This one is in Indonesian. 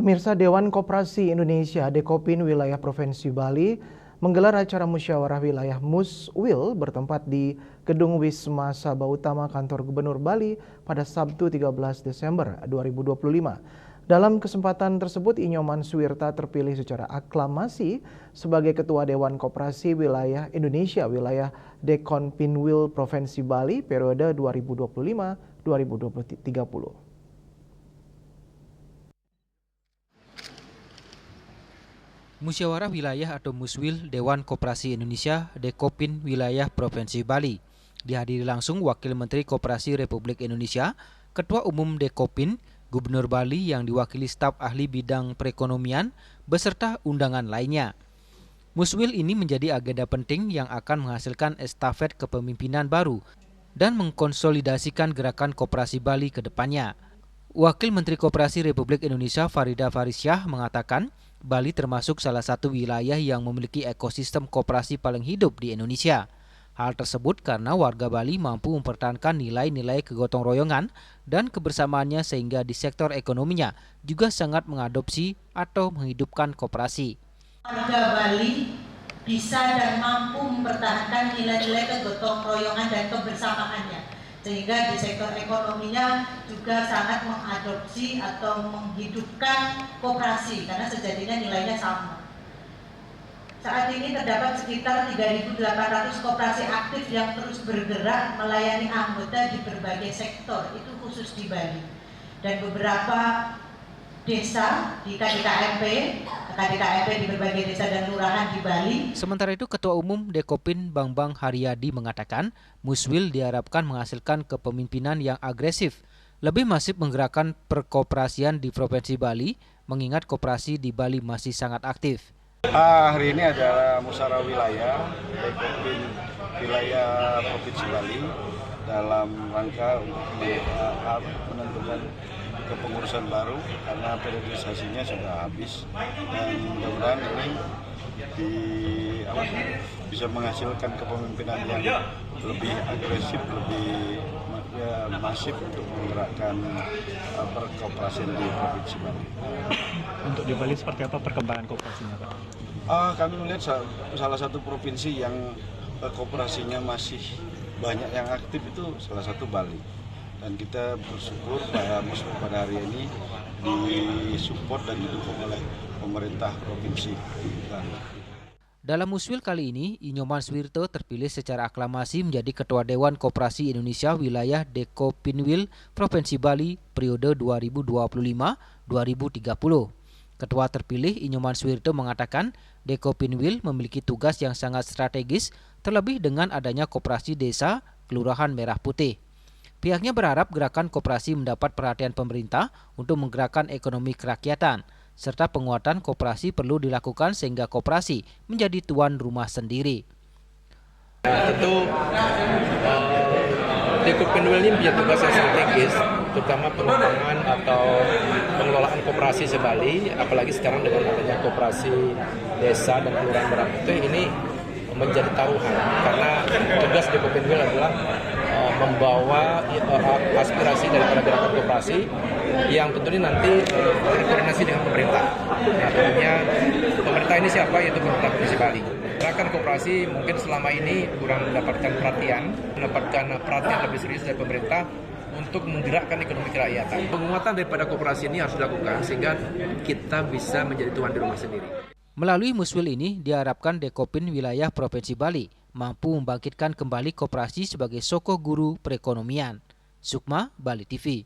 Pemirsa, Dewan Koperasi Indonesia Dekopin Wilayah Provinsi Bali menggelar acara musyawarah wilayah Muswil bertempat di Gedung Wisma Sabha Utama Kantor Gubernur Bali pada Sabtu 13 Desember 2025. Dalam kesempatan tersebut, Inyoman Suwirta terpilih secara aklamasi sebagai Ketua Dewan Koperasi Wilayah Indonesia Wilayah Dekopinwil Provinsi Bali periode 2025-2030. Musyawarah Wilayah atau Muswil Dewan Koperasi Indonesia Dekopin Wilayah Provinsi Bali dihadiri langsung Wakil Menteri Koperasi Republik Indonesia, Ketua Umum Dekopin, Gubernur Bali yang diwakili staf ahli bidang perekonomian, beserta undangan lainnya. Muswil ini menjadi agenda penting yang akan menghasilkan estafet kepemimpinan baru dan mengkonsolidasikan gerakan koperasi Bali ke depannya. Wakil Menteri Koperasi Republik Indonesia Farida Farisyah mengatakan, Bali termasuk salah satu wilayah yang memiliki ekosistem koperasi paling hidup di Indonesia. Hal tersebut karena warga Bali mampu mempertahankan nilai-nilai kegotong royongan dan kebersamaannya sehingga di sektor ekonominya juga sangat mengadopsi atau menghidupkan koperasi. Warga Bali bisa dan mampu mempertahankan nilai-nilai kegotong royongan dan kebersamaannya, sehingga di sektor ekonominya juga sangat mengadopsi atau menghidupkan koperasi karena sejatinya nilainya sama. Saat ini terdapat sekitar 3.800 koperasi aktif yang terus bergerak melayani anggota di berbagai sektor, itu khusus di Bali. Dan beberapa desa di KDKMP di berbagai desa dan kelurahan di Bali. Sementara itu, Ketua Umum Dekopin Bambang Haryadi mengatakan, Muswil diharapkan menghasilkan kepemimpinan yang agresif, lebih masif menggerakkan perkoperasian di Provinsi Bali, mengingat koperasi di Bali masih sangat aktif. Hari ini adalah musyawarah wilayah Dekopin Wilayah Provinsi Bali dalam rangka untuk menentukan kepengurusan baru karena periodisasinya sudah habis, dan mudah-mudahan ini bisa menghasilkan kepemimpinan yang lebih agresif, lebih masif untuk menggerakkan perkoperasian di Provinsi Bali. Untuk di Bali seperti apa perkembangan kooperasinya, Pak? Kami melihat salah satu provinsi yang kooperasinya masih banyak yang aktif itu salah satu Bali. Dan kita bersyukur pada hari ini disupport dan didukung oleh pemerintah provinsi Bali. Dalam Muswil kali ini, Inyoman Suwirta terpilih secara aklamasi menjadi Ketua Dewan Koperasi Indonesia Wilayah Dekopinwil Provinsi Bali periode 2025-2030. Ketua terpilih Inyoman Suwirta mengatakan Dekopinwil memiliki tugas yang sangat strategis, terlebih dengan adanya koperasi desa Kelurahan Merah Putih. Pihaknya berharap gerakan koperasi mendapat perhatian pemerintah untuk menggerakkan ekonomi kerakyatan, serta penguatan koperasi perlu dilakukan sehingga koperasi menjadi tuan rumah sendiri. Tentu Dekopinwil ini punya tugas yang strategis, terutama pengembangan atau pengelolaan koperasi se-Bali, apalagi sekarang dengan adanya koperasi desa dan kelurahan Merah Putih ini menjadi taruhan, karena tugas Dekopinwil adalah membawa aspirasi daripada gerakan koperasi yang tentunya nanti berkoordinasi dengan pemerintah. Nah, tentunya pemerintah ini siapa? Yaitu pemerintah Provinsi Bali. Gerakan koperasi mungkin selama ini kurang mendapatkan perhatian lebih serius dari pemerintah untuk menggerakkan ekonomi kerakyatan. Penguatan daripada koperasi ini harus dilakukan sehingga kita bisa menjadi tuan di rumah sendiri. Melalui Muswil ini diharapkan Dekopin Wilayah Provinsi Bali mampu membangkitkan kembali koperasi sebagai soko guru perekonomian. Sukma, Bali TV.